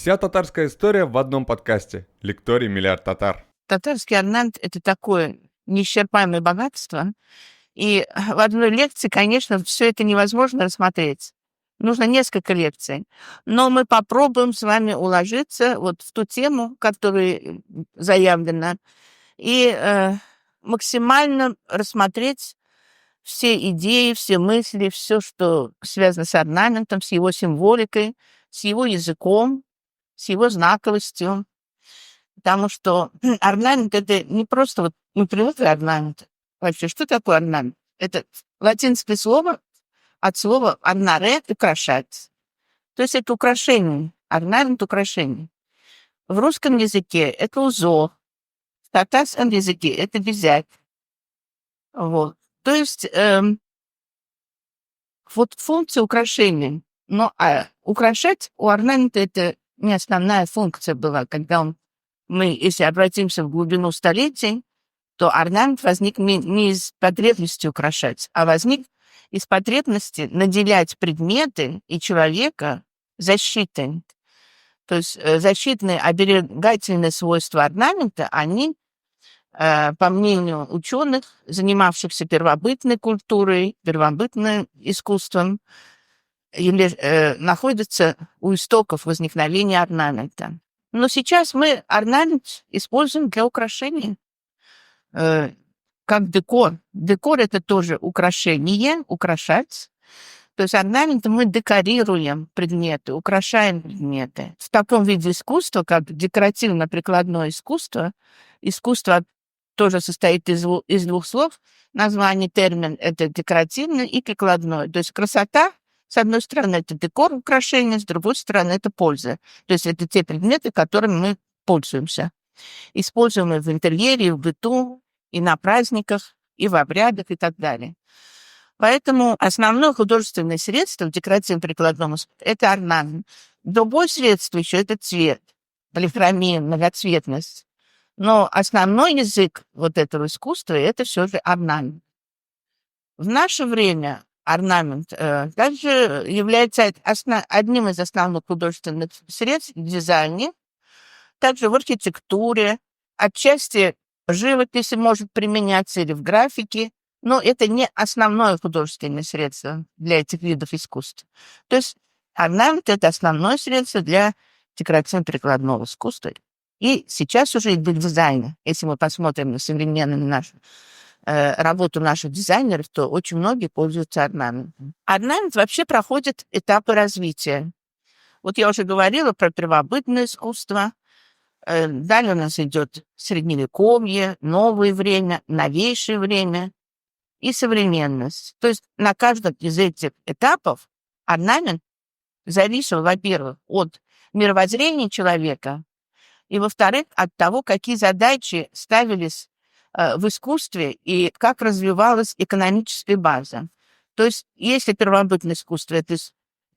Вся татарская история в одном подкасте. Лекторий «Миллиард татар». Татарский орнамент — это такое неисчерпаемое богатство. И в одной лекции, конечно, все это невозможно рассмотреть. Нужно несколько лекций. Но мы попробуем с вами уложиться вот в ту тему, которая заявлена, и максимально рассмотреть все идеи, все мысли, все, что связано с орнаментом, с его символикой, с его языком, с его знаковостью. Потому что орнамент — это не просто вот мы привыкли орнамент. Вообще, что такое орнамент? Это латинское слово от слова ornare — украшать. То есть это украшение, орнамент — украшение. В русском языке это узор, в татарском языке это вязать. Вот. То есть вот функция украшения. Но украшать у орнамента это не основная функция была, когда мы, если обратимся в глубину столетий, то орнамент возник не из потребности украшать, а возник из потребности наделять предметы и человека защитой. То есть защитные оберегательные свойства орнамента, они, по мнению ученых, занимавшихся первобытной культурой, первобытным искусством, находятся у истоков возникновения орнамента. Но сейчас мы орнамент используем для украшения, как декор. Декор — это тоже украшение, украшать. То есть орнаментом мы декорируем предметы, украшаем предметы. В таком виде искусства, как декоративно-прикладное искусство, искусство тоже состоит из двух слов. Название, термин — это декоративное и прикладное. То есть красота, с одной стороны, это декор, украшение, с другой стороны, это польза. То есть это те предметы, которыми мы пользуемся. Используем в интерьере, и в быту, и на праздниках, и в обрядах, и так далее. Поэтому основное художественное средство в декоративно-прикладном искусстве — это орнамент. Другое средство еще — это цвет, полихромия, многоцветность. Но основной язык вот этого искусства — это все же орнамент. В наше время орнамент также является одним из основных художественных средств в дизайне, также в архитектуре, отчасти в живописи может применяться или в графике, но это не основное художественное средство для этих видов искусств. То есть орнамент — это основное средство для декоративно-прикладного искусства. И сейчас уже и для дизайна. Если мы посмотрим на современную работу наших дизайнеров, то очень многие пользуются орнаментом. Орнамент вообще проходит этапы развития. Вот я уже говорила про первобытное искусство. Далее у нас идет средневековье, новое время, новейшее время и современность. То есть на каждом из этих этапов орнамент зависел, во-первых, от мировоззрения человека, и, во-вторых, от того, какие задачи ставились в искусстве и как развивалась экономическая база. То есть если первобытное искусство — это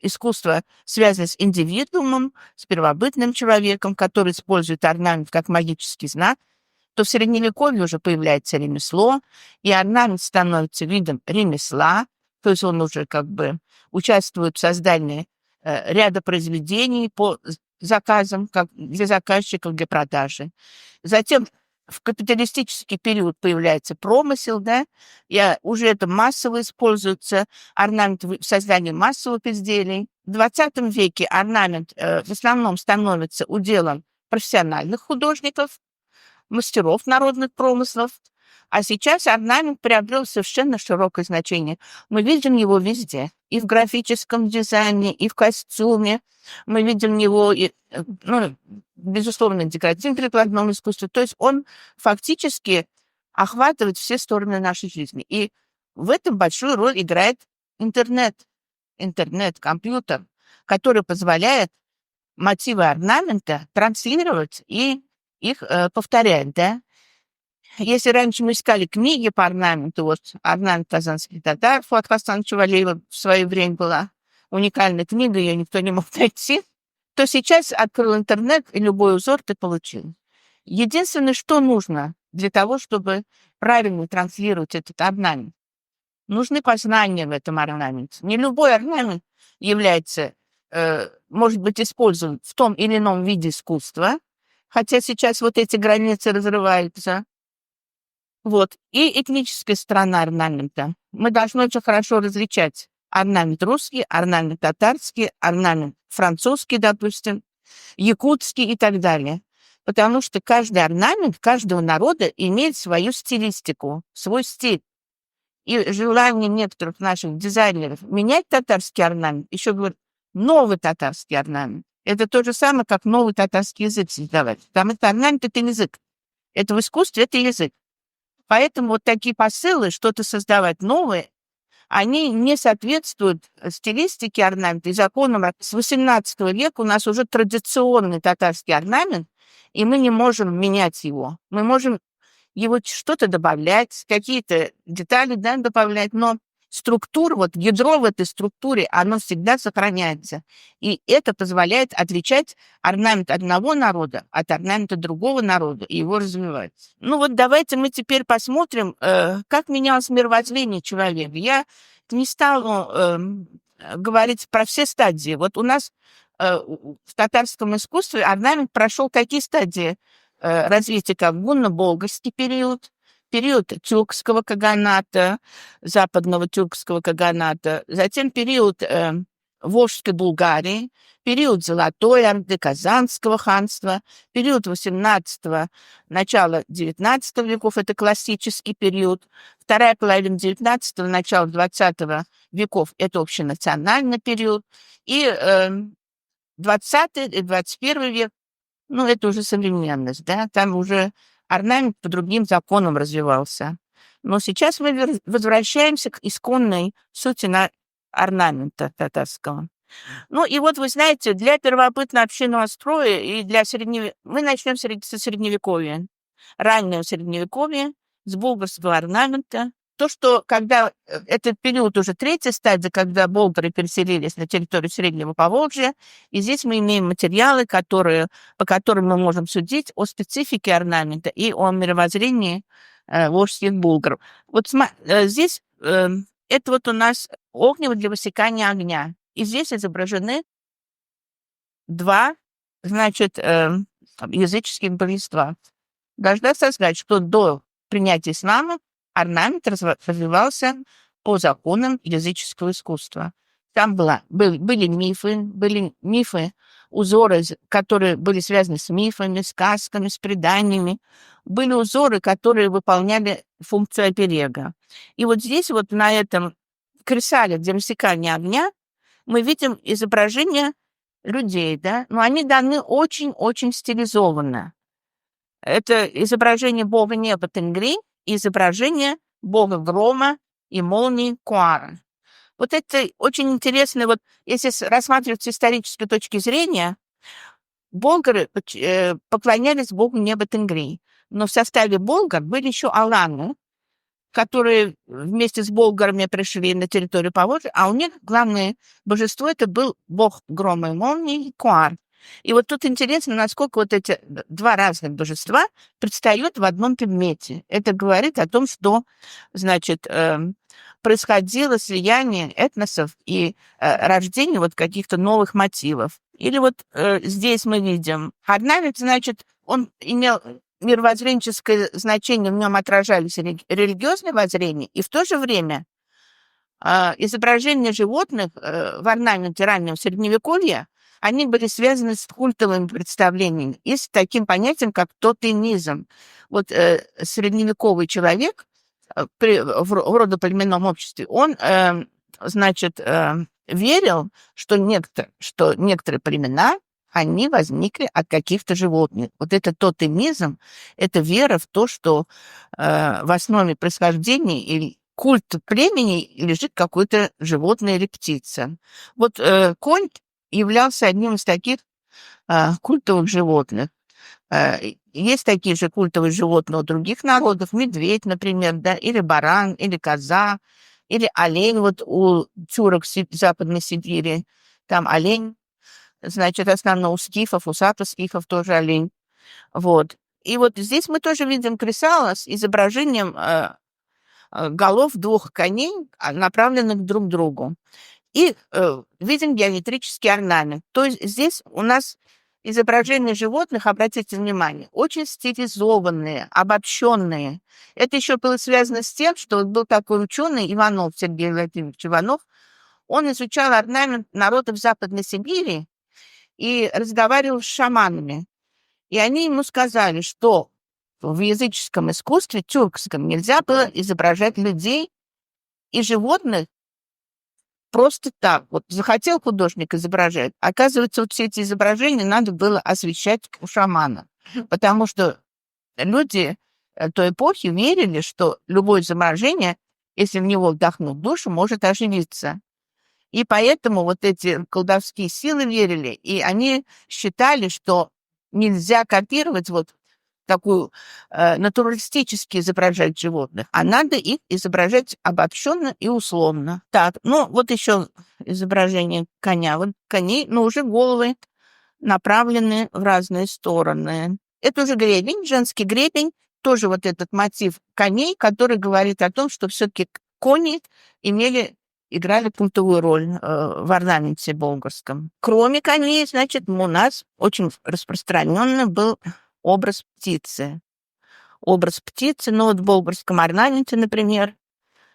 искусство, связанное с индивидуумом, с первобытным человеком, который использует орнамент как магический знак, то в Средневековье уже появляется ремесло, и орнамент становится видом ремесла, то есть он уже как бы участвует в создании ряда произведений по заказам, как для заказчиков, для продажи. Затем в капиталистический период появляется промысел, да, и уже это массово используется, орнамент в создании массовых изделий. В XX веке орнамент в основном становится уделом профессиональных художников, мастеров народных промыслов, а сейчас орнамент приобрел совершенно широкое значение. Мы видим его везде, и в графическом дизайне, и в костюме. Мы видим его, безусловно, в декоративно-прикладном искусстве. То есть он фактически охватывает все стороны нашей жизни. И в этом большую роль играет интернет, компьютер, который позволяет мотивы орнамента транслировать и их повторять, да. Если раньше мы искали книги по орнаменту, вот «Орнамент казанских татар» Фуад Хасановича Валеева в свое время была уникальная книга, ее никто не мог найти, то сейчас открыл интернет, и любой узор ты получил. Единственное, что нужно для того, чтобы правильно транслировать этот орнамент, нужны познания в этом орнаменте. Не любой орнамент является может быть использован в том или ином виде искусства, хотя сейчас вот эти границы разрываются. Вот. И этническая сторона орнамента. Мы должны очень хорошо различать орнамент русский, орнамент татарский, орнамент французский, допустим, якутский и так далее. Потому что каждый орнамент каждого народа имеет свою стилистику, свой стиль. И желание некоторых наших дизайнеров менять татарский орнамент, еще говорят, новый татарский орнамент. Это то же самое, как новый татарский язык создавать. Там это орнамент, это язык. Это в искусстве, это язык. Поэтому вот такие посылы, что-то создавать новое, они не соответствуют стилистике орнамента и законам. С XVIII века у нас уже традиционный татарский орнамент, и мы не можем менять его. Мы можем его что-то добавлять, какие-то детали, да, добавлять, но структура, вот ядро в этой структуре, оно всегда сохраняется. И это позволяет отличать орнамент одного народа от орнамента другого народа и его развивать. Ну вот давайте мы теперь посмотрим, как менялось мировоззрение человека. Я не стану говорить про все стадии. Вот у нас в татарском искусстве орнамент прошел какие стадии развития, как гунно-болгарский период, период тюркского каганата, западного тюркского каганата, затем период Волжской Булгарии, период Золотой Орды, Казанского ханства, период XVIII, начало XIX веков, это классический период, вторая половина XIX, начало XX веков, это общенациональный период, и XX и XXI век, ну, это уже современность, да, там уже орнамент по другим законам развивался. Но сейчас мы возвращаемся к исконной сути орнамента татарского. Ну, и вот вы знаете, для первобытно-общинного строя и для мы начнем со Средневековья. Раннего Средневековья, с булгарского орнамента. То, что когда этот период уже третья стадия, когда болгары переселились на территорию Среднего Поволжья, и здесь мы имеем материалы, по которым мы можем судить о специфике орнамента и о мировоззрении волжских булгаров. Вот здесь это вот у нас огниво для высекания огня. И здесь изображены два, значит, языческих божества. Должна сказать, что до принятия ислама орнамент развивался по законам языческого искусства. Там были мифы, узоры, которые были связаны с мифами, сказками, с преданиями. Были узоры, которые выполняли функцию оберега. И вот здесь вот на этом кресале для рассекания огня мы видим изображения людей, да, но они даны очень-очень стилизованно. Это изображение бога неба Тенгри и изображение бога грома и молнии Куара. Вот это очень интересно. Вот если рассматривать с исторической точки зрения, болгары поклонялись богу неба Тенгри. Но в составе болгар были еще аланы, которые вместе с болгарами пришли на территорию Поволжья, а у них главное божество это был бог грома и молнии Куар. И вот тут интересно, насколько вот эти два разных божества предстают в одном предмете. Это говорит о том, что, значит, происходило слияние этносов и рождение вот каких-то новых мотивов. Или вот здесь мы видим орнамент, значит, он имел мировоззренческое значение, в нем отражались религиозные воззрения, и в то же время изображения животных в орнаменте раннего Средневековья, они были связаны с культовыми представлениями и с таким понятием, как тотемизм. Вот средневековый человек в родоплеменном обществе, он, значит, верил, что некоторые племена, они возникли от каких-то животных. Вот это тотемизм, это вера в то, что в основе происхождения или культа племени лежит какое-то животное или птица. Вот конь являлся одним из таких культовых животных. Есть такие же культовые животные у других народов, медведь, например, да, или баран, или коза, или олень, вот у тюрок Западной Сибири, там олень, значит, основно у скифов, у сато-скифов тоже олень. Вот. И вот здесь мы тоже видим кресало с изображением голов двух коней, направленных друг к другу. И видим геометрический орнамент. То есть здесь у нас изображения животных, обратите внимание, очень стилизованные, обобщенные. Это еще было связано с тем, что вот был такой ученый Иванов, Сергей Владимирович Иванов, он изучал орнамент народов Западной Сибири и разговаривал с шаманами. И они ему сказали, что в языческом искусстве, тюркском, нельзя было изображать людей и животных просто так. Вот захотел художник изображать. Оказывается, вот все эти изображения надо было освещать у шамана. Потому что люди той эпохи верили, что любое изображение, если в него вдохнуть душу, может оживиться. И поэтому вот эти колдовские силы верили, и они считали, что нельзя копировать вот такую натуралистически изображать животных, а надо их изображать обобщенно и условно. Так, ну вот еще изображение коня. Вот коней, но уже головы направлены в разные стороны. Это уже гребень, женский гребень, тоже вот этот мотив коней, который говорит о том, что все-таки кони играли пунктовую роль в орнаменте болгарском. Кроме коней, значит, у нас очень распространенный был образ птицы. Образ птицы, ну вот в болгарском орнаменте, например,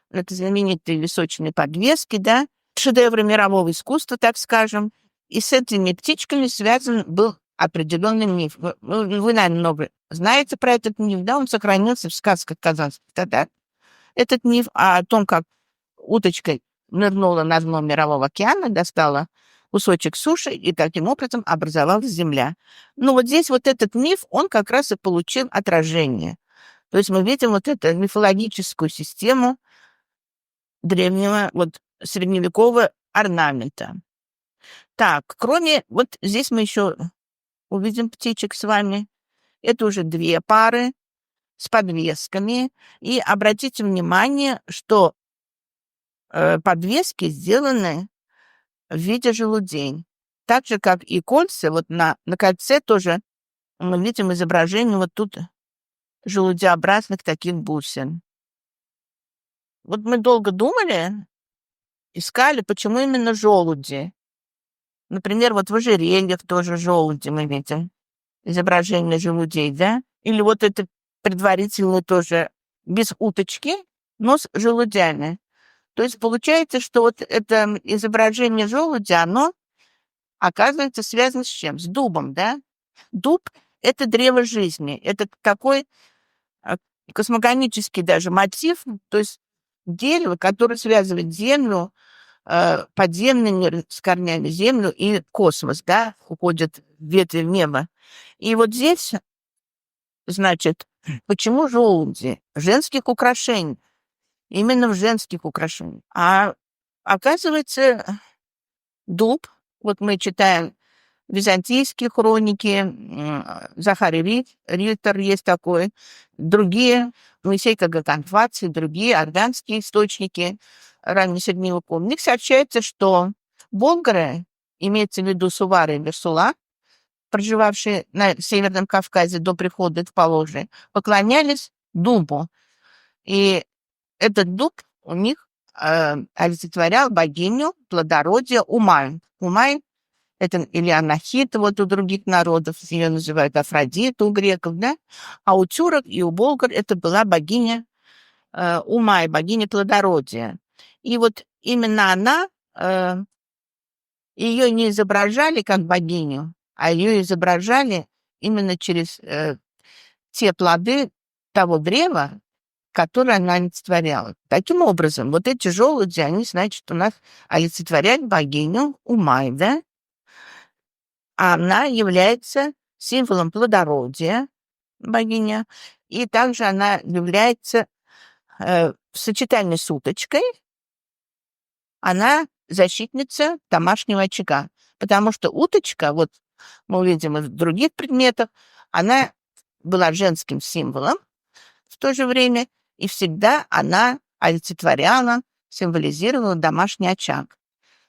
это знаменитые височные подвески, да, шедевры мирового искусства, так скажем. И с этими птичками связан был определенный миф. Вы, наверное, много знаете про этот миф, да, он сохранился в сказках казанских татар. Этот миф о том, как уточка нырнула на дно Мирового океана, достала кусочек суши, и таким образом образовалась Земля. Ну вот здесь вот этот миф, он как раз и получил отражение. То есть мы видим вот эту мифологическую систему древнего, вот средневекового орнамента. Так, кроме, вот здесь мы еще увидим птичек с вами. Это уже две пары с подвесками. И обратите внимание, что подвески сделаны в виде желудей. Так же, как и кольца, вот на кольце тоже мы видим изображение вот тут желудеобразных таких бусин. Вот мы долго думали, искали, почему именно желуди. Например, вот в ожерельях тоже желуди мы видим, изображение желудей, да? Или вот это предварительно тоже без уточки, но с желудями. То есть получается, что вот это изображение желудя, оно оказывается связано с чем? С дубом, да? Дуб — это древо жизни, это такой космогонический даже мотив, то есть дерево, которое связывает землю, подземный мир с корнями, землю и космос, да, уходят ветви в небо. И вот здесь, значит, почему желуди? Женских украшений. Именно в женских украшениях. А оказывается, дуб, вот мы читаем византийские хроники, Захарий Риттер есть такой, другие, Моисей Кагаканфац и другие армянские источники раннесредневековья. В них сообщается, что болгары, имеется в виду сувары и версула, проживавшие на Северном Кавказе до прихода в Положие, поклонялись дубу. И этот дуб у них олицетворял богиню плодородия Умай. Умай — это или Анахита, вот у других народов, ее называют Афродита у греков, да? А у тюрок и у болгар это была богиня Умай, богиня плодородия. И вот именно она, ее не изображали как богиню, а ее изображали именно через те плоды того древа, которое она олицетворяла. Таким образом, вот эти желуди, они, значит, у нас олицетворяют богиню Умай, да? А она является символом плодородия, богиня, и также она является в сочетании с уточкой, она защитница домашнего очага, потому что уточка, вот мы увидим и в других предметах, она была женским символом в то же время, и всегда она олицетворяла, символизировала домашний очаг.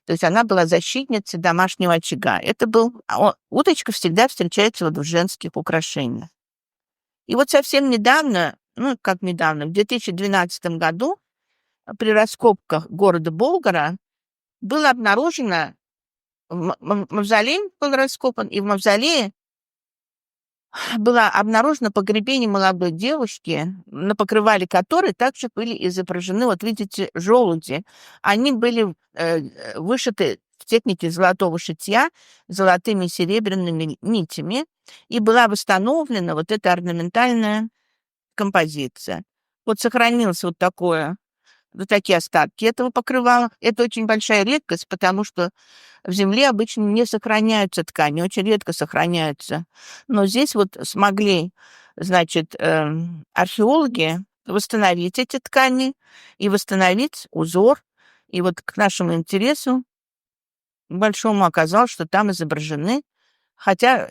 То есть она была защитницей домашнего очага. Это был... Уточка всегда встречается вот в женских украшениях. И вот совсем недавно, ну, как недавно, в 2012 году при раскопках города Болгара было обнаружено, мавзолей был раскопан, и в мавзолее было обнаружено погребение молодой девушки, на покрывале которой также были изображены, вот видите, желуди. Они были вышиты в технике золотого шитья золотыми и серебряными нитями, и была восстановлена вот эта орнаментальная композиция. Вот сохранилось вот такие остатки этого покрывала. Это очень большая редкость, потому что в земле обычно не сохраняются ткани, очень редко сохраняются. Но здесь вот смогли, значит, археологи восстановить эти ткани и восстановить узор. И вот к нашему интересу большому оказалось, что там изображены, хотя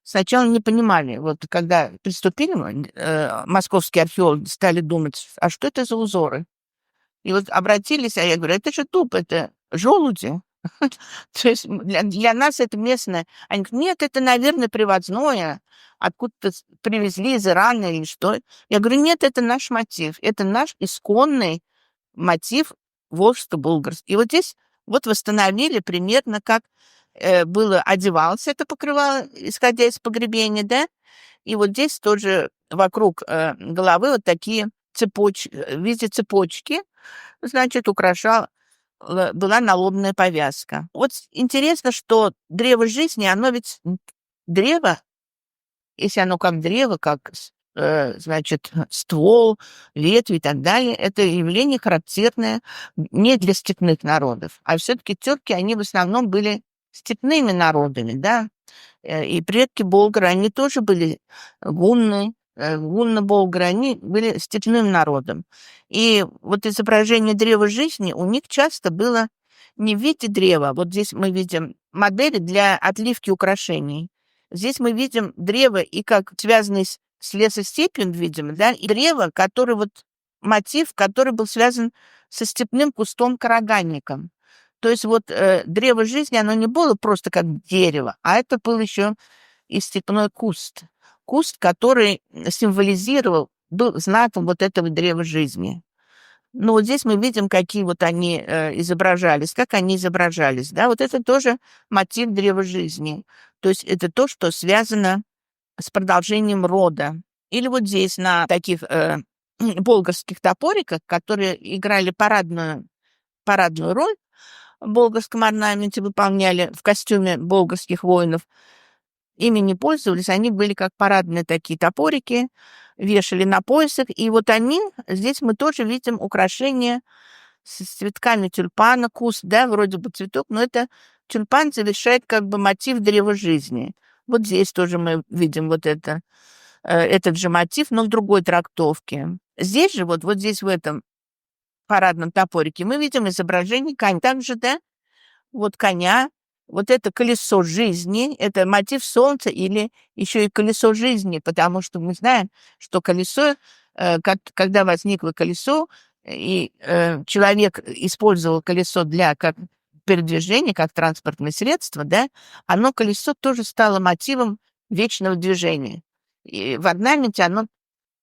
сначала не понимали, вот когда приступили, московские археологи стали думать, а что это за узоры? И вот обратились, а я говорю, это же дуб, это желуди. То есть для нас это местное. Они говорят, нет, это, наверное, привозное, откуда-то привезли из Ирана или что. Я говорю, нет, это наш мотив, это наш исконный мотив волжско-булгарский. И вот здесь вот восстановили примерно, как было одевалось это покрывало, исходя из погребения, да, и вот здесь тоже вокруг головы вот такие цепочки, в виде цепочки, значит, была налобная повязка. Вот интересно, что древо жизни, оно ведь древо, если оно как древо, как, значит, ствол, ветви и так далее, это явление характерное не для степных народов, а все-таки тюрки, они в основном были степными народами, да, и предки болгар, они тоже были гунны, гунны-болгары, они были степным народом. И вот изображение древа жизни у них часто было не в виде древа. Вот здесь мы видим модели для отливки украшений. Здесь мы видим древо и как связанный с лесостепью, видимо, да, и древо, который вот мотив, который был связан со степным кустом-караганником. То есть вот древо жизни, оно не было просто как дерево, а это был еще и степной куст. Куст, который символизировал, был знаком вот этого древа жизни. Ну, вот здесь мы видим, какие вот они изображались, как они изображались. Да, вот это тоже мотив древа жизни. То есть это то, что связано с продолжением рода. Или вот здесь на таких болгарских топориках, которые играли парадную роль в болгарском орнаменте, выполняли в костюме болгарских воинов, ими не пользовались, они были как парадные такие топорики, вешали на поясах, и вот они, здесь мы тоже видим украшения с цветками тюльпана, куст, да, вроде бы цветок, но это тюльпан завершает как бы мотив древа жизни. Вот здесь тоже мы видим вот этот же мотив, но в другой трактовке. Здесь же, вот здесь в этом парадном топорике мы видим изображение коня. Также, да, вот коня, вот это колесо жизни, это мотив солнца или еще и колесо жизни, потому что мы знаем, что колесо, когда возникло колесо, и человек использовал колесо для как передвижения, как транспортное средство, да, оно, колесо, тоже стало мотивом вечного движения. И в орнаменте оно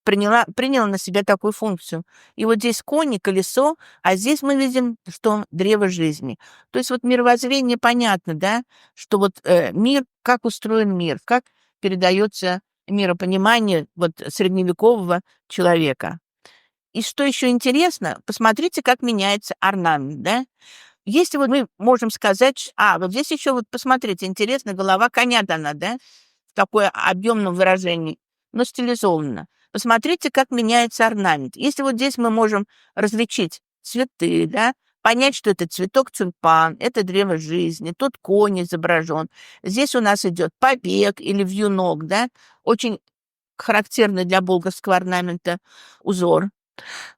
приняло на себя такую функцию. И вот здесь кони, колесо, а здесь мы видим, что древо жизни. То есть вот мировоззрение понятно, да, что вот мир, как устроен мир, как передается миропонимание вот средневекового человека. И что еще интересно, посмотрите, как меняется орнамент, да. Если вот мы можем сказать, вот здесь еще вот посмотрите, интересно, голова коня дана, да, в такое объемном выражении, но стилизовано. Посмотрите, как меняется орнамент. Если вот здесь мы можем различить цветы, да, понять, что это цветок тюльпан, это древо жизни, тут конь изображен. Здесь у нас идет побег или вьюнок, да, очень характерный для болгарского орнамента узор.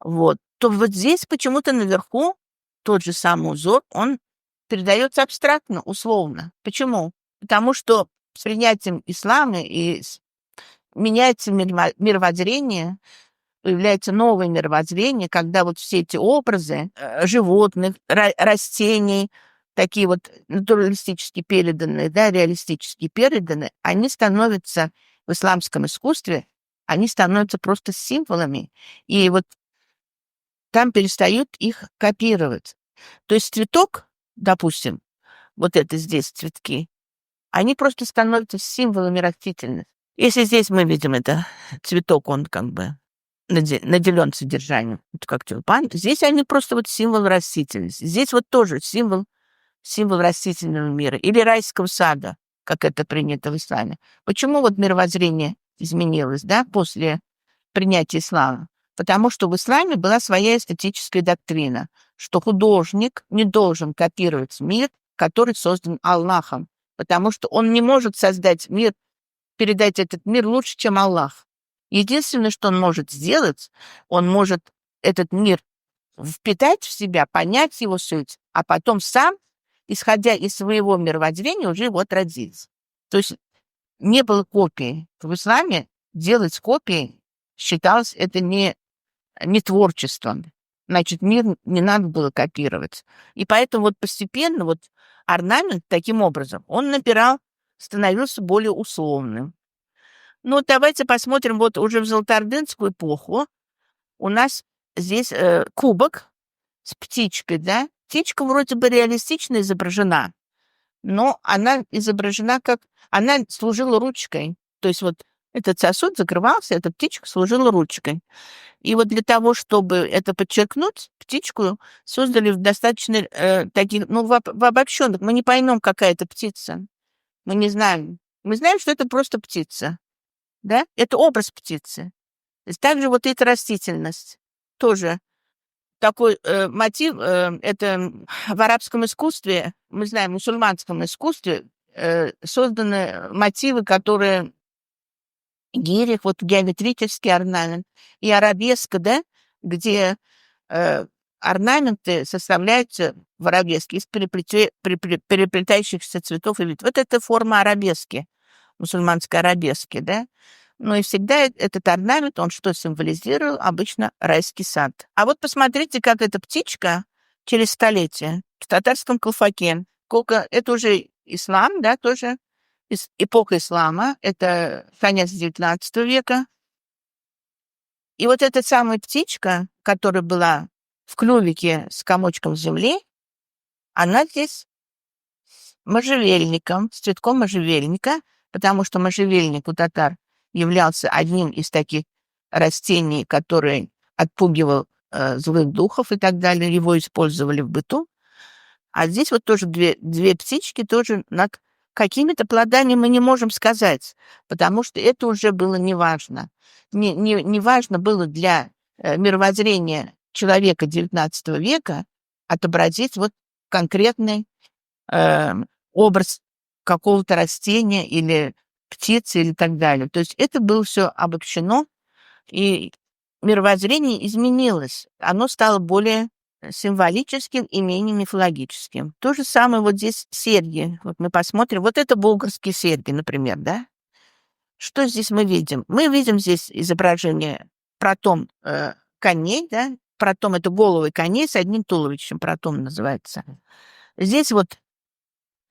Вот. То вот здесь почему-то наверху тот же самый узор, он передается абстрактно, условно. Почему? Потому что с принятием ислама меняется мировоззрение, появляется новое мировоззрение, когда вот все эти образы животных, растений, такие вот натуралистически переданные, да, реалистически переданные, они становятся в исламском искусстве, они становятся просто символами. И вот там перестают их копировать. То есть цветок допустим, вот это здесь цветки, они просто становятся символами растительности. Если здесь мы видим это, цветок, он как бы наделен содержанием, это как тюльпан, здесь они просто вот символ растительности. Здесь вот тоже символ растительного мира или райского сада, как это принято в исламе. Почему вот мировоззрение изменилось, да, после принятия ислама? Потому что в исламе была своя эстетическая доктрина, что художник не должен копировать мир, который создан Аллахом, потому что он не может создать мир, передать этот мир лучше, чем Аллах. Единственное, что он может сделать, он может этот мир впитать в себя, понять его суть, а потом сам, исходя из своего мировоззрения, уже его отразить. То есть не было копии. В исламе делать копии считалось это не творчеством. Значит, мир не надо было копировать. И поэтому вот постепенно вот орнамент таким образом, он набирал, становился более условным. Ну, давайте посмотрим вот уже в золотоордынскую эпоху. У нас здесь кубок с птичкой, да? Птичка вроде бы реалистично изображена, но она изображена как... Она служила ручкой. То есть вот этот сосуд закрывался, эта птичка служила ручкой. И вот для того, чтобы это подчеркнуть, птичку создали в достаточно таких, ну, в обобщенных. Мы не поймем, какая это птица. Мы не знаем. Мы знаем, что это просто птица. Да? Это образ птицы. То есть также вот эта растительность тоже такой мотив, это в арабском искусстве, мы знаем, в мусульманском искусстве созданы мотивы, которые гирих, вот геометрический орнамент, и арабеска, да, где орнаменты составляются в арабеске из переплетающихся цветов и вид. Вот это форма арабески, мусульманской арабески, да. Ну и всегда этот орнамент, он что символизировал? Обычно райский сад. А вот посмотрите, как эта птичка через столетия в татарском колфаке. Сколько, это уже ислам, да, тоже эпоха ислама, это конец XIX века. И вот эта самая птичка, которая была в клювике с комочком земли, она здесь можжевельником, с цветком можжевельника, потому что можжевельник у татар являлся одним из таких растений, который отпугивал злых духов и так далее. Его использовали в быту. А здесь вот тоже две птички тоже над какими-то плодами мы не можем сказать, потому что это уже было неважно. Не важно было для мировоззрения человека XIX века отобразить вот конкретный э, образ какого-то растения или птицы или так далее. То есть это было все обобщено, и мировоззрение изменилось. Оно стало более символическим и менее мифологическим. То же самое вот здесь серьги. Вот мы посмотрим. Вот это булгарские серьги, например, да? Что здесь мы видим? Мы видим здесь изображение протом коней, да? Протом — это головы коней с одним туловищем, протом называется. Здесь вот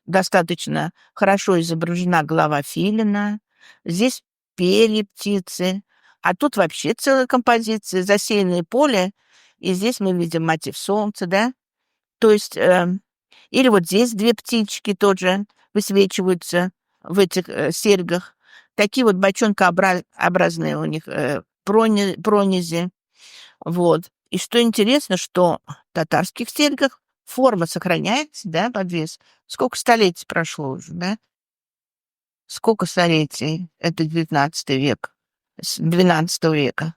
достаточно хорошо изображена голова филина, здесь перья птицы, а тут вообще целая композиция, засеянное поле, и здесь мы видим мотив солнца, да? То есть, или вот здесь две птички тоже высвечиваются в этих серьгах. Такие вот бочонкообразные у них пронизи. Вот. И что интересно, что в татарских серьгах форма сохраняется, да, подвес. Сколько столетий прошло уже, да? Сколько столетий? Это 19 век, с 12 века.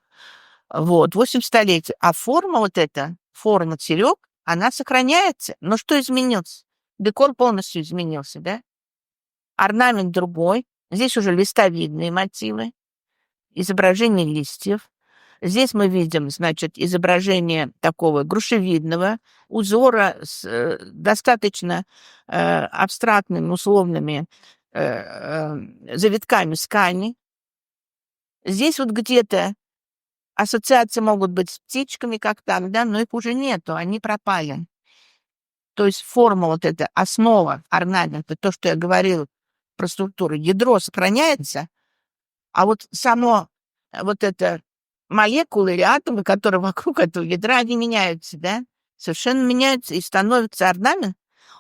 Вот, 8 столетий. А форма вот эта, форма серег, она сохраняется. Но что изменилось? Декор полностью изменился, да? Орнамент другой. Здесь уже листовидные мотивы, изображение листьев. Здесь мы видим, значит, изображение такого грушевидного узора с достаточно абстрактными, условными завитками скани. Здесь вот где-то ассоциации могут быть с птичками, как так, да, но их уже нету, они пропали. То есть форма вот эта, основа орнамента, то, что я говорил про структуру, ядро сохраняется, а вот само вот это молекулы или атомы, которые вокруг этого ядра, они меняются, да, совершенно меняются, и становится орнамент,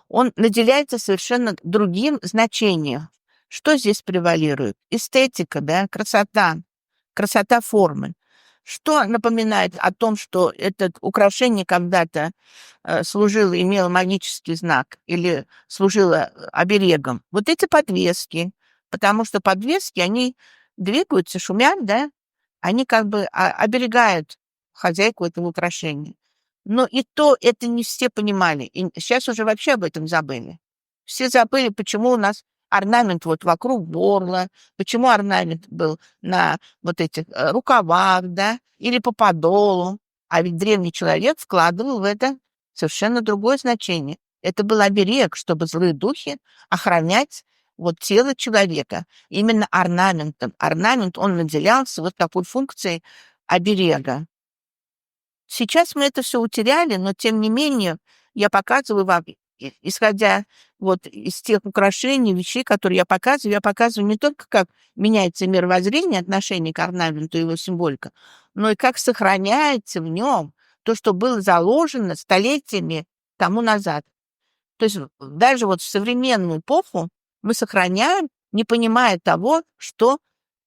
он наделяется совершенно другим значением. Что здесь превалирует? Эстетика, да, красота формы. Что напоминает о том, что это украшение когда-то служило, имело магический знак или служило оберегом? Вот эти подвески, потому что подвески, они двигаются, шумят, да, они как бы оберегают хозяйку этого украшения. Но и то это не все понимали. И сейчас уже вообще об этом забыли. Все забыли, почему у нас орнамент вот вокруг горла, почему орнамент был на вот этих рукавах, да, или по подолу. А ведь древний человек вкладывал в это совершенно другое значение. Это был оберег, чтобы злые духи охранять вот тело человека. Именно орнаментом. Орнамент, он наделялся вот такой функцией оберега. Сейчас мы это все утеряли, но тем не менее я показываю вам, исходя вот из тех украшений, вещей, которые я показываю не только, как меняется мировоззрение, отношение к орнаменту и его символика, но и как сохраняется в нем то, что было заложено столетиями тому назад. То есть даже вот в современную эпоху мы сохраняем, не понимая того, что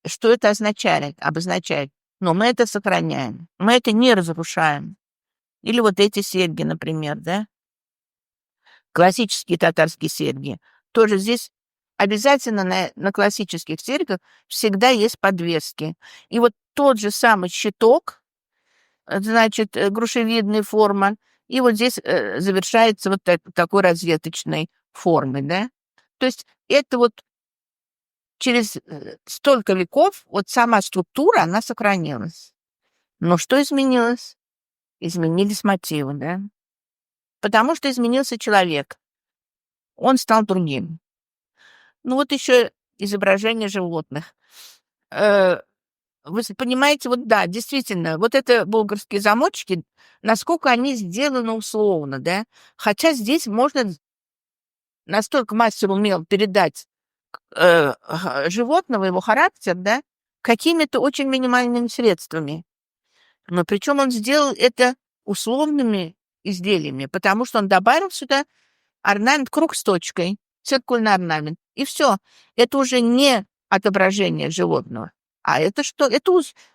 это обозначает. Но мы это сохраняем, мы это не разрушаем. Или вот эти серьги, например, да, классические татарские серьги. Тоже здесь обязательно на классических серьгах всегда есть подвески. И вот тот же самый щиток, значит, грушевидной формы, и вот здесь завершается вот такой розеточной формой, да. То есть это вот через столько веков вот сама структура, она сохранилась. Но что изменилось? Изменились мотивы, да? Потому что изменился человек. Он стал другим. Ну вот еще изображение животных. Вы понимаете, вот да, действительно, вот это болгарские замочки, насколько они сделаны условно, да? Хотя здесь можно настолько мастер умел передать животного, его характер, да, какими-то очень минимальными средствами. Но причем он сделал это условными изделиями, потому что он добавил сюда орнамент, круг с точкой, циркульный орнамент. И все. Это уже не отображение животного, а это что? Это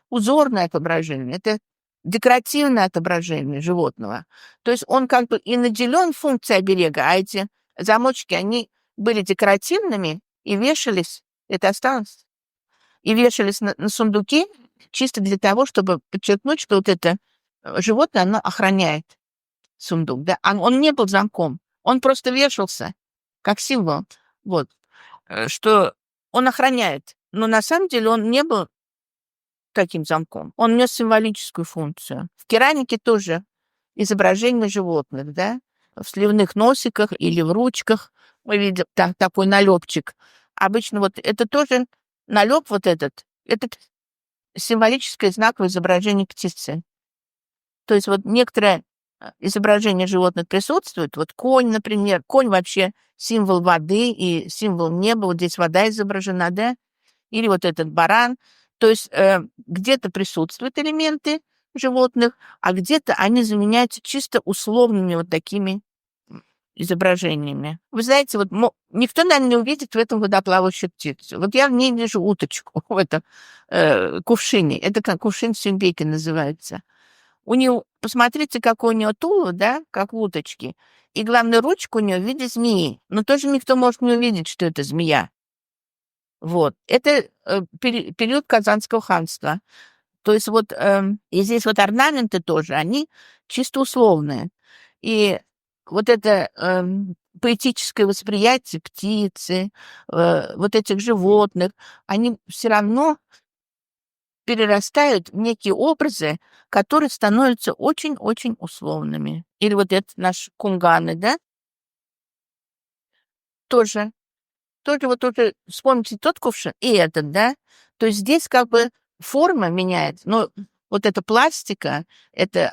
узорное отображение, это декоративное отображение животного. То есть он как бы и наделен функцией оберега, а эти замочки, они были декоративными и вешались, это осталось, и вешались на сундуки чисто для того, чтобы подчеркнуть, что вот это животное, оно охраняет сундук. Да? Он не был замком, он просто вешался как символ, вот, что он охраняет. Но на самом деле он не был таким замком. Он нес символическую функцию. В керамике тоже изображение животных, да, в сливных носиках или в ручках. Мы видим такой налепчик. Обычно вот это тоже налеп вот этот символический знак в изображении птицы. То есть вот некоторое изображение животных присутствует. Вот конь, например. Конь вообще символ воды и символ неба. Вот здесь вода изображена, да? Или вот этот баран. То есть где-то присутствуют элементы животных, а где-то они заменяются чисто условными вот такими изображениями. Вы знаете, вот никто, наверное, не увидит в этом водоплавающую птицу. Вот я в ней вижу уточку в этом кувшине. Это как кувшин Сюмбеки называется. У нее, посмотрите, какой у нее тулово, да, как у уточки. И, главное, ручка у нее в виде змеи. Но тоже никто может не увидеть, что это змея. Вот. Это период Казанского ханства. То есть вот и здесь вот орнаменты тоже, они чисто условные. И вот это поэтическое восприятие птицы, вот этих животных, они все равно перерастают в некие образы, которые становятся очень-очень условными. Или вот это наш кунганы, да, тоже вот уже вспомните тот кувшин и этот, да. То есть здесь как бы форма меняется, но вот эта пластика, это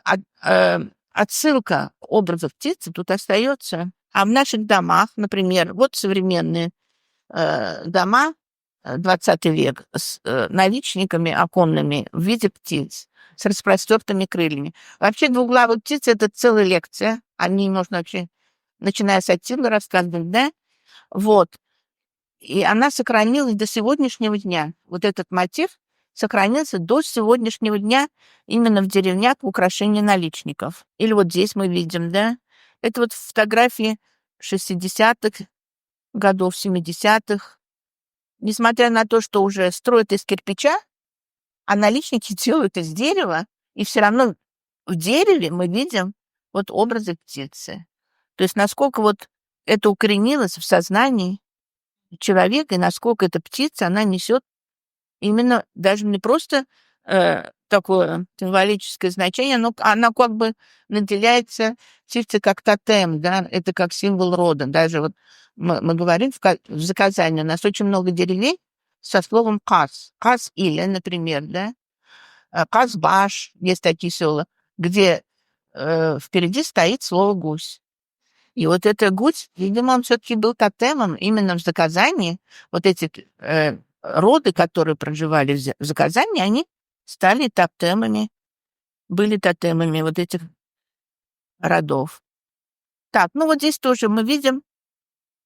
отсылка образов птицы тут остается. А в наших домах, например, вот современные дома, 20 век, с наличниками оконными в виде птиц, с распростертыми крыльями. Вообще двуглавые птицы — это целая лекция. О ней можно вообще начиная с Аттилы рассказывать, да? Вот. И она сохранилась до сегодняшнего дня. Вот этот мотив сохранился до сегодняшнего дня именно в деревнях в украшении наличников. Или вот здесь мы видим, да? Это вот фотографии 60-х годов, 70-х. Несмотря на то, что уже строят из кирпича, а наличники делают из дерева, и все равно в дереве мы видим вот образы птицы. То есть насколько вот это укоренилось в сознании человека, и насколько эта птица, она несет именно даже не просто такое символическое значение, но она как бы наделяется птицей как тотем, да, это как символ рода. Даже вот мы говорим в заказании, у нас очень много деревень со словом «каз». «Каз» или, например, да, «Казбаш», есть такие села, где впереди стоит слово «гусь». И вот это гусь, видимо, он все-таки был тотемом именно в заказании. Вот эти роды, которые проживали в заказании, они стали тотемами, были тотемами вот этих родов. Так, ну вот здесь тоже мы видим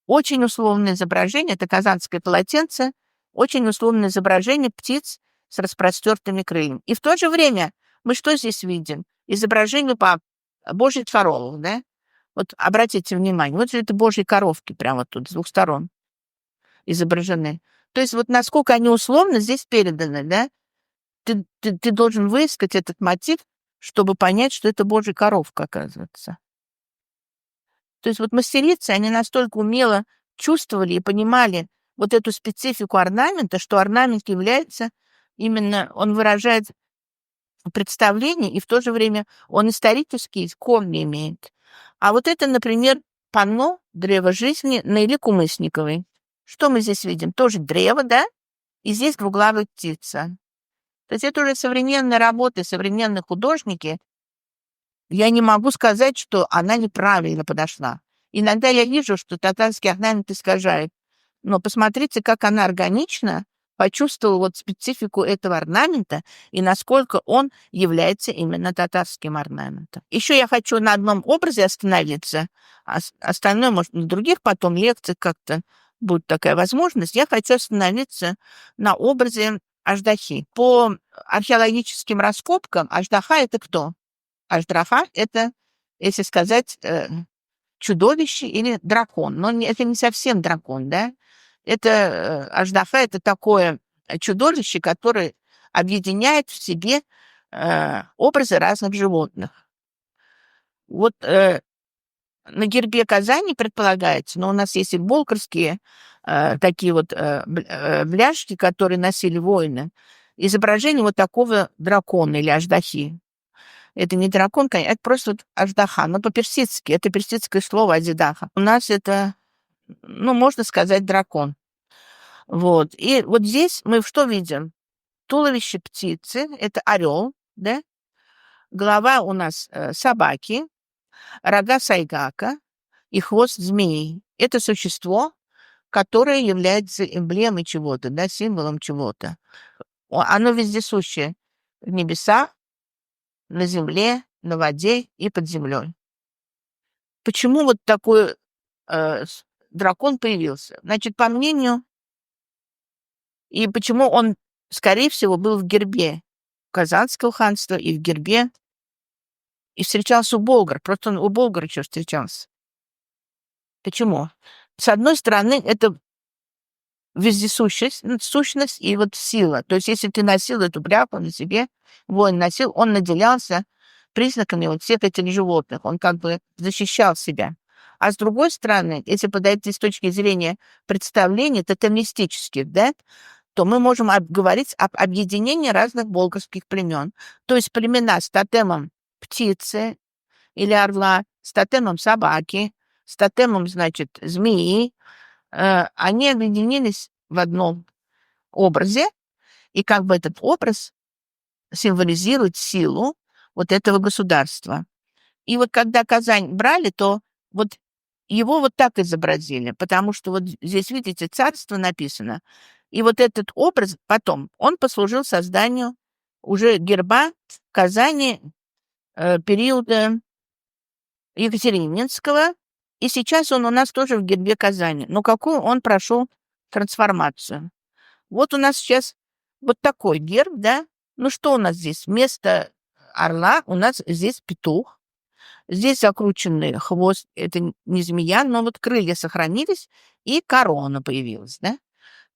очень условное изображение, это казанское полотенце, очень условное изображение птиц с распростертыми крыльями. И в то же время мы что здесь видим? Изображение по Божьей коровы, да? Вот обратите внимание, вот это Божьи коровки прямо тут с двух сторон изображены. То есть вот насколько они условно здесь переданы, да? Ты должен выискать этот мотив, чтобы понять, что это Божья коровка, оказывается. То есть вот мастерицы, они настолько умело чувствовали и понимали вот эту специфику орнамента, что орнамент является именно, он выражает представление, и в то же время он исторические корни имеет. А вот это, например, панно «Древо жизни» на Илье Кумысниковой. Что мы здесь видим? Тоже древо, да? И здесь двуглавая птица. То есть это уже современные работы, современные художники. Я не могу сказать, что она неправильно подошла. Иногда я вижу, что татарский орнамент искажает. Но посмотрите, как она органично почувствовала вот специфику этого орнамента и насколько он является именно татарским орнаментом. Еще я хочу на одном образе остановиться, а остальное, может, на других потом лекциях как-то будет такая возможность. Я хочу остановиться на образе Аждахи. По археологическим раскопкам Аждаха — это кто? Аждаха — это, если сказать, чудовище или дракон. Но это не совсем дракон, да? Это Аждаха — это такое чудовище, которое объединяет в себе образы разных животных. Вот на гербе Казани предполагается, но у нас есть и болгарские такие вот бляшки, которые носили воины, изображение вот такого дракона или аждахи. Это не дракон, конечно, это просто вот аждаха, но по-персидски, это персидское слово азидаха. У нас это, ну, можно сказать, дракон. Вот. И вот здесь мы что видим? Туловище птицы, это орел, да? Голова у нас собаки, рога сайгака и хвост змеи. Это существо, которое является эмблемой чего-то, да, символом чего-то. Оно вездесущее в небесах, на земле, на воде и под землей. Почему вот такой дракон появился? Значит, по мнению, и почему он, скорее всего, был в гербе Казанского ханства и в гербе, и встречался у болгар. Просто он у болгар еще встречался. Почему? С одной стороны, это вездесущесть, сущность и вот сила. То есть если ты носил эту бляху на себе, воин носил, он наделялся признаками вот всех этих животных. Он как бы защищал себя. А с другой стороны, если подойти с точки зрения представлений тотемистических, да, то мы можем говорить об объединении разных болгарских племен. То есть племена с тотемом птицы или орла, с тотемом собаки, с тотемом, значит, змеи, они объединились в одном образе, и как бы этот образ символизирует силу вот этого государства. И вот когда Казань брали, то вот его вот так изобразили, потому что вот здесь, видите, царство написано. И вот этот образ потом, он послужил созданию уже герба Казани периода Екатерининского И сейчас он у нас тоже в гербе Казани. Но какую он прошел трансформацию? Вот у нас сейчас вот такой герб, да? Ну что у нас здесь? Вместо орла у нас здесь петух. Здесь закрученный хвост. Это не змея, но вот крылья сохранились, и корона появилась, да?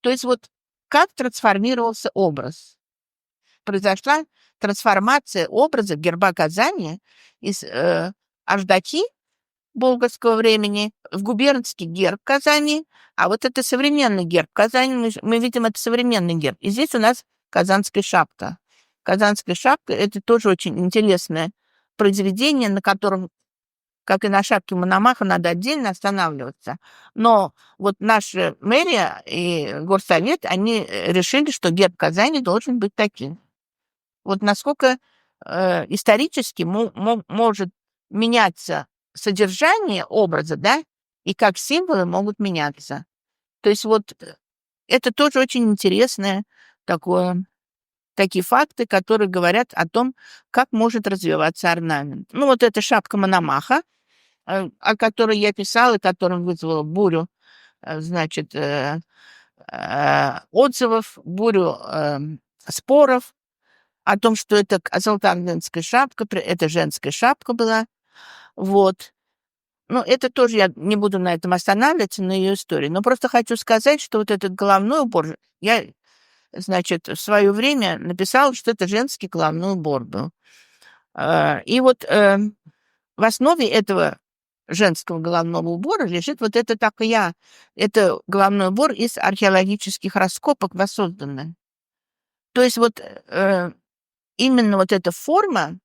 То есть вот как трансформировался образ? Произошла трансформация образа герба Казани из Аждаки болгарского времени в губернский герб Казани, а вот это современный герб Казани, мы видим, это современный герб. И здесь у нас казанская шапка. Казанская шапка — это тоже очень интересное произведение, на котором, как и на шапке Мономаха, надо отдельно останавливаться. Но вот наша мэрия и горсовет, они решили, что герб Казани должен быть таким. Вот насколько исторически может меняться содержание образа, да, и как символы могут меняться. То есть вот это тоже очень интересное такие факты, которые говорят о том, как может развиваться орнамент. Ну, вот эта шапка Мономаха, о которой я писала, которая вызвала бурю, значит, отзывов, бурю споров о том, что это золотоордынская шапка, это женская шапка была. Вот. Ну, это тоже я не буду на этом останавливаться, на ее истории. Но просто хочу сказать, что вот этот головной убор, я, значит, в свое время написала, что это женский головной убор был. И вот в основе этого женского головного убора лежит вот это такая, это головной убор из археологических раскопок воссозданный. То есть вот именно вот эта форма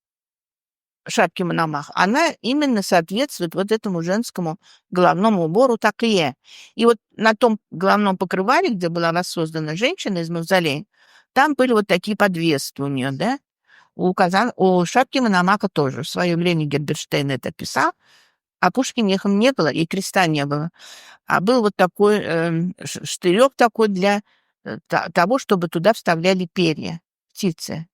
шапки Мономах, она именно соответствует вот этому женскому головному убору такие. И вот на том головном покрывале, где была воссоздана женщина из мавзолея, там были вот такие подвески у нее, да? У шапки Мономаха тоже. В свое время Герберштейн это писал, а Пушкина их не было, и креста не было. А был вот такой штырек такой для того, чтобы туда вставляли перья птицы.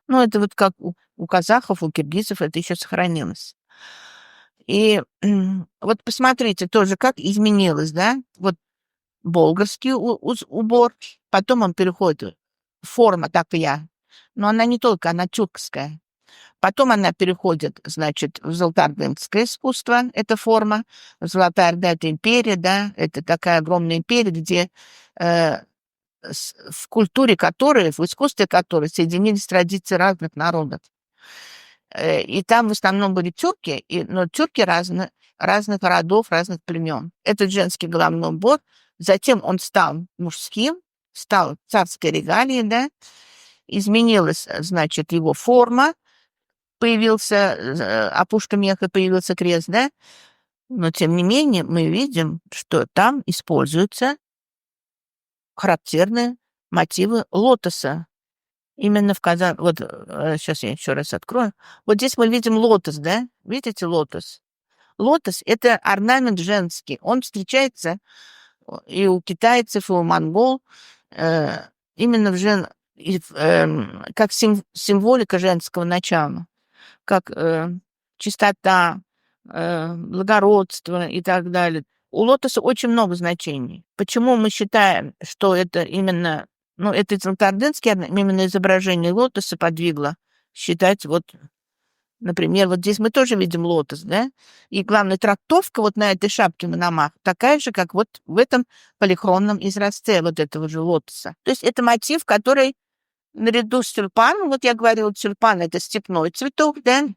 Ну, это вот как у казахов, у киргизов это еще сохранилось. И вот посмотрите тоже, как изменилось, да? Вот болгарский убор, потом он переходит, форма такая, но она не только, она тюркская. Потом она переходит, значит, в золотоордынское искусство, эта форма. Золотая Орда — это империя, да, это такая огромная империя, где в культуре которой, в искусстве которой соединились традиции разных народов. И там в основном были тюрки, но тюрки разных родов, разных племен. Этот женский головной убор. Затем он стал мужским, стал царской регалией, да, изменилась, значит, его форма, появился опушка меха, появился крест, да, но тем не менее мы видим, что там используются характерные мотивы лотоса. Именно в Казани. Вот сейчас я еще раз открою. Вот здесь мы видим лотос, да? Видите лотос? Лотос — это орнамент женский. Он встречается и у китайцев, и у монгол именно как символика женского начала, как чистота, благородство и так далее. У лотоса очень много значений. Почему мы считаем, что это именно, ну, это золотоордынский именно изображение лотоса подвигло считать вот, например, вот здесь мы тоже видим лотос, да? И главная трактовка вот на этой шапке Мономах такая же, как вот в этом полихромном изразце вот этого же лотоса. То есть это мотив, который наряду с тюльпаном, вот я говорила, тюльпан — это степной цветок, да?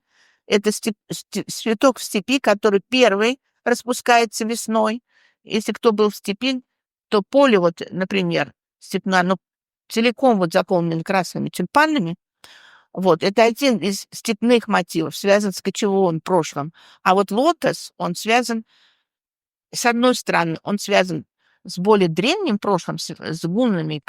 Это цветок в степи, который первый распускается весной. Если кто был в степи, то поле, вот, например, степное, оно целиком вот заполнено красными тюльпанами. Вот, это один из степных мотивов, связан с кочевым прошлым. А вот лотос, он связан, с одной стороны, он связан с более древним прошлым, с гуннами.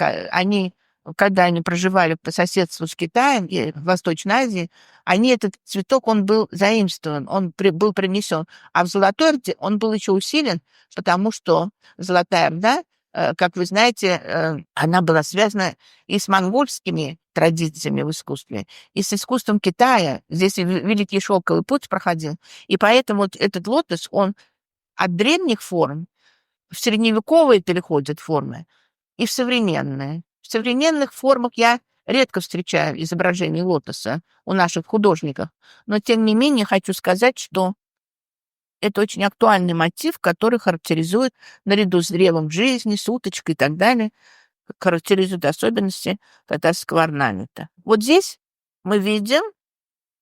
Когда они проживали по соседству с Китаем и в Восточной Азии, этот цветок, он был заимствован, он был принесен. А в Золотой Орде он был еще усилен, потому что Золотая Орда, как вы знаете, она была связана и с монгольскими традициями в искусстве, и с искусством Китая. Здесь Великий Шелковый путь проходил. И поэтому вот этот лотос, он от древних форм в средневековые переходят формы и в современные. В современных формах я редко встречаю изображение лотоса у наших художников, но тем не менее хочу сказать, что это очень актуальный мотив, который характеризует, наряду с древом жизни, с уточкой и так далее, характеризует особенности татарского орнамента. Вот здесь мы видим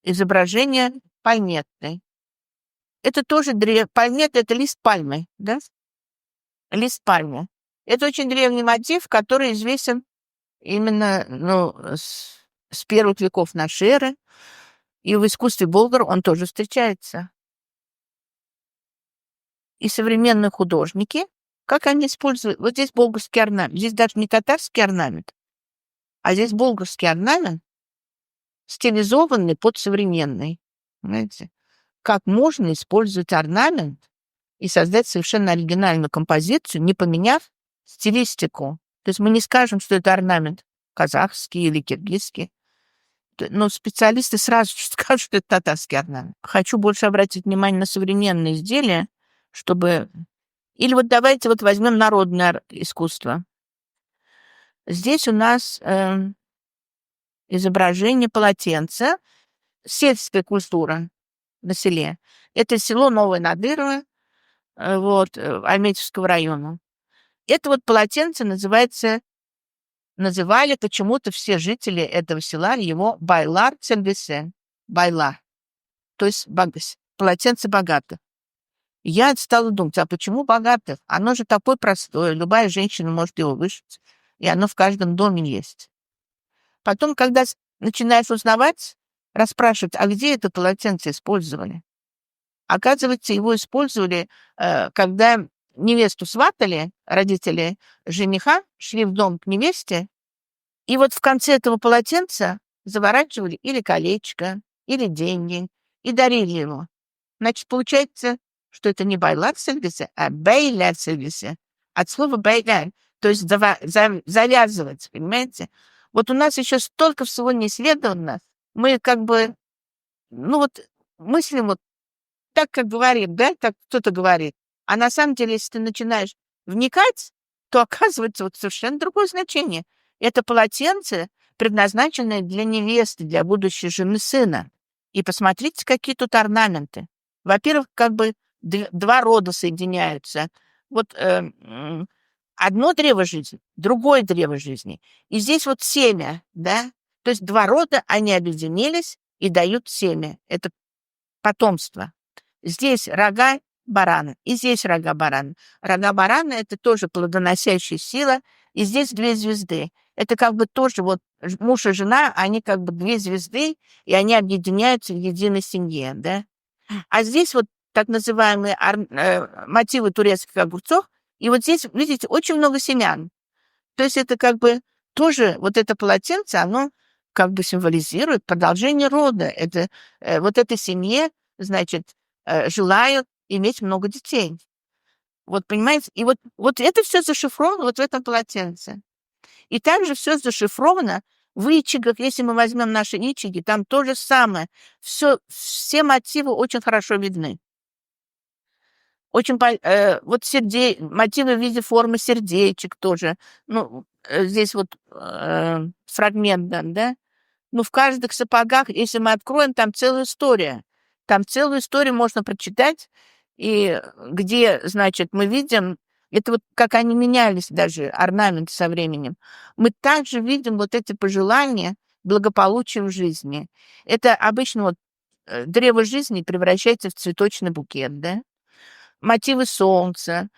изображение пальметты. Это тоже пальмета — это лист пальмы, да? Лист пальмы. Это очень древний мотив, который известен именно с первых веков нашей эры, и в искусстве болгар он тоже встречается. И современные художники, как они используют... Вот здесь болгарский орнамент. Здесь даже не татарский орнамент, а здесь болгарский орнамент, стилизованный под современный. Понимаете? Как можно использовать орнамент и создать совершенно оригинальную композицию, не поменяв стилистику. То есть мы не скажем, что это орнамент казахский или киргизский, но специалисты сразу же скажут, что это татарский орнамент. Хочу больше обратить внимание на современные изделия, чтобы... Или вот давайте вот возьмем народное искусство. Здесь у нас изображение полотенца, сельская культура на селе. Это село Новое Надырово, Альметьевского района. Это вот полотенце называли почему-то все жители этого села его байлар цельбесе, байлар, то есть полотенце богатых. Я стала думать, а почему богатых? Оно же такое простое, любая женщина может его вышить, и оно в каждом доме есть. Потом, когда начинаешь узнавать, расспрашивать, а где это полотенце использовали? Оказывается, его использовали, когда невесту сватали, родители жениха шли в дом к невесте, и вот в конце этого полотенца заворачивали или колечко, или деньги, и дарили ему. Значит, получается, что это не байлар сельгисе, а бейляр сельгисе. От слова бейляр, то есть завязывать, понимаете? Вот у нас еще столько всего не исследовано. Мы как бы, мыслим вот так, как говорим, да, как кто-то говорит. А на самом деле, если ты начинаешь вникать, то оказывается вот совершенно другое значение. Это полотенце, предназначенное для невесты, для будущей жены сына. И посмотрите, какие тут орнаменты. Во-первых, как бы два рода соединяются. Вот одно древо жизни, другое древо жизни. И здесь вот семя, да. То есть два рода, они объединились и дают семя. Это потомство. Здесь рога барана, и здесь рога барана. Рога барана — это тоже плодоносящая сила, и здесь две звезды. Это как бы тоже вот муж и жена, они как бы две звезды, и они объединяются в единой семье, да. А здесь вот так называемые мотивы турецких огурцов, и вот здесь, видите, очень много семян. То есть это как бы тоже вот это полотенце, оно как бы символизирует продолжение рода. Это вот этой семье, значит, желают иметь много детей. Вот, понимаете? И вот это все зашифровано вот в этом полотенце. И также все зашифровано в ичигах. Если мы возьмем наши ичиги, там то же самое. Все мотивы очень хорошо видны. Очень вот мотивы в виде формы сердечек тоже. Здесь вот фрагмент дан, да? В каждых сапогах, если мы откроем, там целая история. Там целую историю можно прочитать, и где, значит, мы видим, это вот как они менялись даже, орнаменты со временем. Мы также видим вот эти пожелания благополучия в жизни. Это обычно вот древо жизни превращается в цветочный букет, да? Мотивы солнца.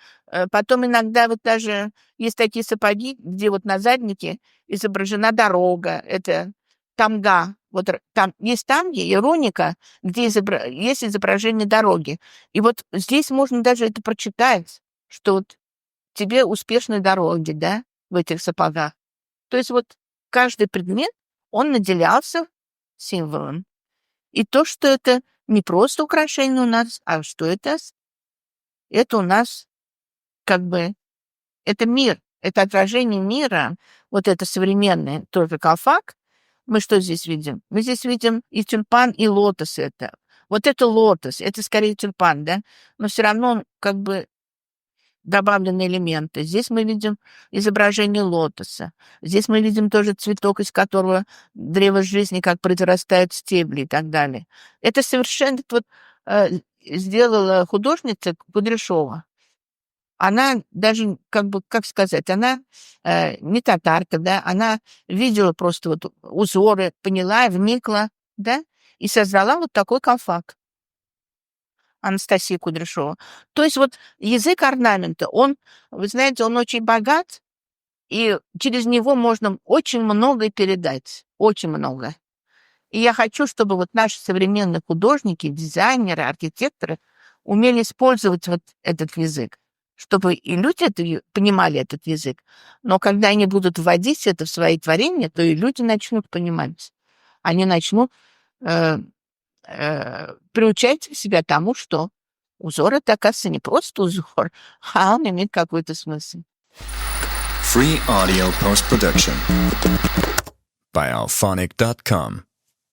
Потом иногда вот даже есть такие сапоги, где вот на заднике изображена дорога. Это тамга. Вот там есть тамги, ироника, где есть изображение дороги. И вот здесь можно даже это прочитать, что вот тебе успешной дороги, да, в этих сапогах. То есть вот каждый предмет, он наделялся символом. И то, что это не просто украшение у нас, а что это у нас как бы, это мир, это отражение мира, вот это современное, тоже колфак. Мы что здесь видим? Мы здесь видим и тюльпан, и лотос это. Вот это лотос, это скорее тюльпан, да? Но все равно как бы добавлены элементы. Здесь мы видим изображение лотоса. Здесь мы видим тоже цветок, из которого древо жизни, как произрастают стебли и так далее. Это совершенно вот сделала художница Кудряшова. Она даже, как бы, как сказать, она не татарка, да, она видела просто вот узоры, поняла, вникла, да, и создала вот такой колфак. Анастасия Кудряшова. То есть вот язык орнамента, он, вы знаете, он очень богат, и через него можно очень многое передать, очень много. И я хочу, чтобы вот наши современные художники, дизайнеры, архитекторы умели использовать вот этот язык, чтобы и люди понимали этот язык. Но когда они будут вводить это в свои творения, то и люди начнут понимать. Они начнут приучать себя тому, что узор — это, оказывается, не просто узор, а он имеет какой-то смысл. Free audio post-production by alphonic.com